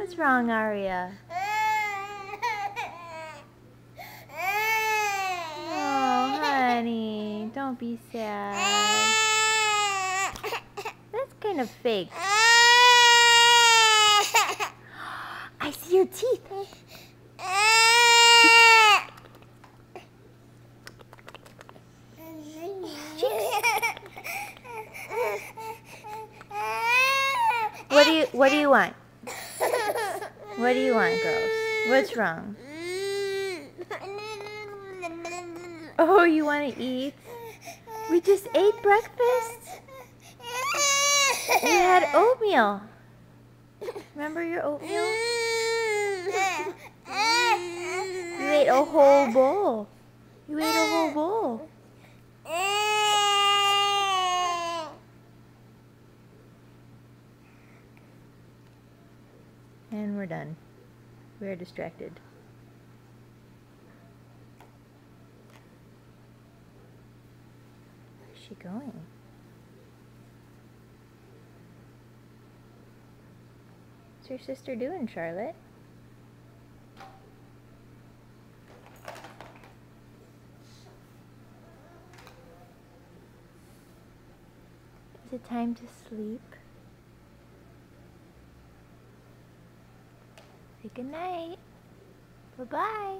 What's wrong, Aria? Oh, honey, don't be sad. That's kind of fake. I see your teeth. What do you want? What do you want, girls? What's wrong? Oh, you want to eat? We just ate breakfast. You had oatmeal. Remember your oatmeal? You ate a whole bowl. You ate a whole bowl. And we're done. We're distracted. Where's she going? What's your sister doing, Charlotte? Is it time to sleep? Say good night. Bye-bye.